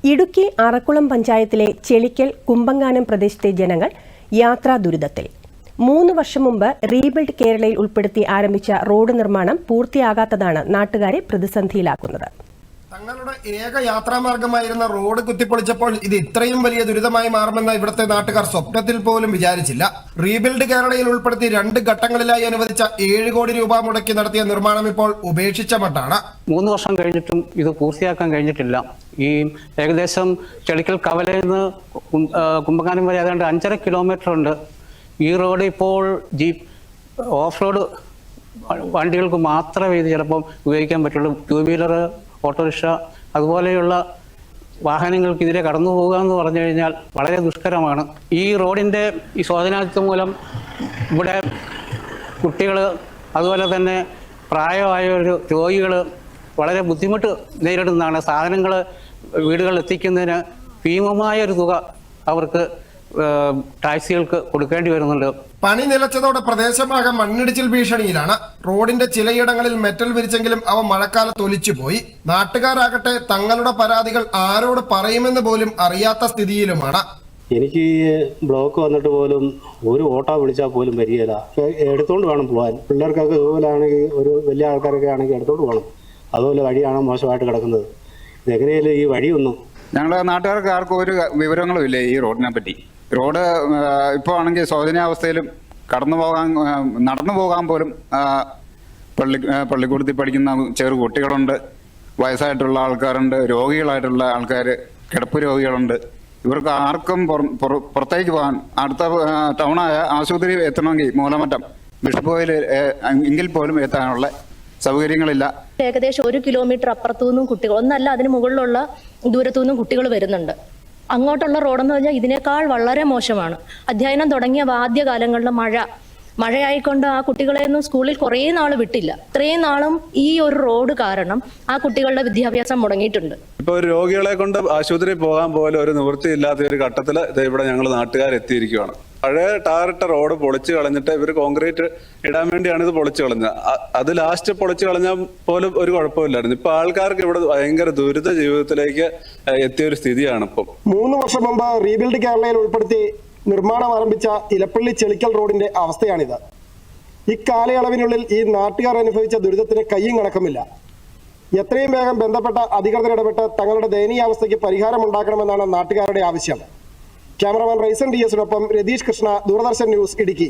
ഇടുക്കി അറക്കുളം പഞ്ചായത്തിലെ ചെളിക്കൽ കുമ്പങ്ങാനം പ്രദേശത്തെ ജനങ്ങൾ യാത്രാ ദുരിതത്തിൽ. 3 വർഷം മുമ്പ് റീബിൽഡ് കേരളയിൽ ഉൾപ്പെടുത്തി ആരംഭിച്ച റോഡ് നിർമ്മാണം പൂർത്തിയാകാത്തതാണ് നാട്ടുകാരെ പ്രതിസന്ധിയിലാക്കുന്നത്. തങ്ങളുടെ ഏക യാത്രാമാർഗമായിരുന്ന റോഡ് കുത്തിപ്പൊളിച്ചപ്പോൾ ഇത് ഇത്രയും വലിയ ദുരിതമായി മാറുമെന്ന് ഇവിടുത്തെ നാട്ടുകാർ സ്വപ്നത്തിൽ പോലും വിചാരിച്ചില്ല. റീബിൽഡ് കേരളയിൽ ഉൾപ്പെടുത്തി 2 ഘട്ടങ്ങളിലായി അനുവദിച്ച 7 കോടി രൂപ മുടക്കി നടത്തിയ നിർമ്മാണം ഇപ്പോൾ ഉപേക്ഷിച്ച മട്ടാണ്. 3 വർഷം കഴിഞ്ഞിട്ടും ഇത് പൂർത്തിയാക്കാൻ കഴിഞ്ഞിട്ടില്ല. ഈ ഏകദേശം ചെളിക്കൽ കവലയിൽ നിന്ന് കുമ്പങ്ങാനം വരെ ഏതാണ്ട് 5.5 കിലോമീറ്റർ ഉണ്ട്. ഈ റോഡ് ഇപ്പോൾ ജീപ്പ് ഓഫ് റോഡ് വണ്ടികൾക്ക് മാത്രമേ ഇത് ചിലപ്പം ഉപയോഗിക്കാൻ പറ്റുള്ളൂ. 2 വീലർ, ഓട്ടോറിക്ഷ അതുപോലെയുള്ള വാഹനങ്ങൾക്ക് ഇതിലെ കടന്നു പോകുക എന്ന് പറഞ്ഞു കഴിഞ്ഞാൽ വളരെ ദുഷ്കരമാണ്. ഈ റോഡിൻ്റെ ഈ ശോധനാത്വം മൂലം ഇവിടെ കുട്ടികൾ അതുപോലെ തന്നെ പ്രായമായൊരു രോഗികൾ വളരെ ബുദ്ധിമുട്ട് നേരിടുന്നതാണ്. സാധനങ്ങൾ വീടുകളിൽ എത്തിക്കുന്നതിന് ഭീമമായൊരു തുക അവർക്ക് ടാക്സികൾക്ക് കൊടുക്കേണ്ടി വരുന്നുണ്ട്. പണി നിലച്ചതോടെ പ്രദേശമാകെ മണ്ണിടിച്ചിൽ ഭീഷണിയിലാണ്. റോഡിന്റെ ചിലയിടങ്ങളിൽ മെറ്റൽ വിരിച്ചെങ്കിലും അവ മഴക്കാലത്ത് ഒലിച്ചുപോയി. നാട്ടുകാരാകട്ടെ തങ്ങളുടെ പരാതികൾ ആരോട് പറയുമെന്ന് പോലും അറിയാത്ത സ്ഥിതിയിലുമാണ്. എനിക്ക് ഈ ബ്ലോക്ക് വന്നിട്ട് പോലും ഒരു ഓട്ടോ വിളിച്ചാൽ പോലും വരികയില്ല. എടുത്തോണ്ട് വേണം പോകാൻ. പിള്ളേർക്കൊക്കെ ഇതുപോലാണെങ്കിൽ ഒരു വലിയ ആൾക്കാരൊക്കെ ആണെങ്കിൽ എടുത്തോണ്ട് പോകണം. അതുപോലെ വഴിയാണ് മോശമായിട്ട് കിടക്കുന്നത്. ഇതെങ്ങനെയല്ലേ ഈ വഴിയൊന്നും ഞങ്ങളുടെ നാട്ടുകാർക്ക് ആർക്കും ഒരു വിവരങ്ങളും ഇല്ല ഈ റോഡിനെ പറ്റി. റോഡ് ഇപ്പോൾ ആണെങ്കിൽ ശോചനീയാവസ്ഥയിലും നടന്നു പോകാൻ പോലും പള്ളിക്കൂടത്തിൽ പഠിക്കുന്ന ചെറു കുട്ടികളുണ്ട്, വയസ്സായിട്ടുള്ള ആൾക്കാരുണ്ട്, രോഗികളായിട്ടുള്ള ആൾക്കാർ, കിടപ്പ് രോഗികളുണ്ട്. ഇവർക്ക് ആർക്കും പുറത്തേക്ക് പോകാൻ അടുത്ത ടൗണായ ആശുപത്രി എത്തണമെങ്കിൽ മൂലമറ്റം ബിഷപ്പ് കോയിൽ എങ്കിൽ പോലും എത്താനുള്ള സൗകര്യങ്ങളില്ല. ഏകദേശം 1 കിലോമീറ്റർ അപ്പുറത്തു നിന്നും കുട്ടികൾ, ഒന്നല്ല അതിന് മുകളിലുള്ള ദൂരത്തു നിന്നും കുട്ടികൾ വരുന്നുണ്ട്. അങ്ങോട്ടുള്ള റോഡെന്ന് പറഞ്ഞാൽ ഇതിനേക്കാൾ വളരെ മോശമാണ്. അധ്യയനം തുടങ്ങിയ ആദ്യകാലങ്ങളിൽ മഴയായിക്കൊണ്ട് ആ കുട്ടികളെയൊന്നും സ്കൂളിൽ കുറേ നാൾ വിട്ടില്ല. ഇത്രയും നാളും ഈ ഒരു റോഡ് കാരണം ആ കുട്ടികളുടെ വിദ്യാഭ്യാസം മുടങ്ങിയിട്ടുണ്ട്. ഇപ്പോൾ ഒരു രോഗികളെ കൊണ്ട് ആശുപത്രിയിൽ പോകാൻ പോലും ഒരു നിവൃത്തിയില്ലാത്ത ഒരു ഘട്ടത്തിൽ ഇവിടെ ഞങ്ങൾ നാട്ടുകാരെത്തിയിരിക്കുകയാണ്. പഴയ ടാറിട്ട റോഡ് പൊളിച്ചു കളഞ്ഞിട്ട് ഇവർ കോൺക്രീറ്റ് ഇടാൻ വേണ്ടിയാണ് ഇത് പൊളിച്ചു കളഞ്ഞത്. അത് ലാസ്റ്റ് പൊളിച്ചു കളഞ്ഞാൽ പോലും ഒരു കുഴപ്പമില്ലായിരുന്നു. ഇപ്പൊ ആൾക്കാർക്ക് ഇവിടെ ഭയങ്കര ദുരിത ജീവിതത്തിലേക്ക് എത്തിയ ഒരു സ്ഥിതിയാണ് ഇപ്പം. 3 വർഷം മുമ്പ് റീബിൽഡ് കേരളയിൽ ഉൾപ്പെടുത്തി നിർമ്മാണം ആരംഭിച്ച ഇലപ്പള്ളി ചെളിക്കൽ റോഡിന്റെ അവസ്ഥയാണിത്. ഇക്കാലയളവിനുള്ളിൽ ഈ നാട്ടുകാർ അനുഭവിച്ച ദുരിതത്തിന് കയ്യും കണക്കുമില്ല. എത്രയും വേഗം ബന്ധപ്പെട്ട അധികൃതർ ഇടപെട്ട് തങ്ങളുടെ ദയനീയാവസ്ഥയ്ക്ക് പരിഹാരമുണ്ടാക്കണമെന്നാണ് നാട്ടുകാരുടെ ആവശ്യം. ക്യാമറമാൻ റൈസൻ DS-നൊപ്പം രതീഷ് കൃഷ്ണ, ദൂരദർശൻ ന്യൂസ്, ഇടുക്കി.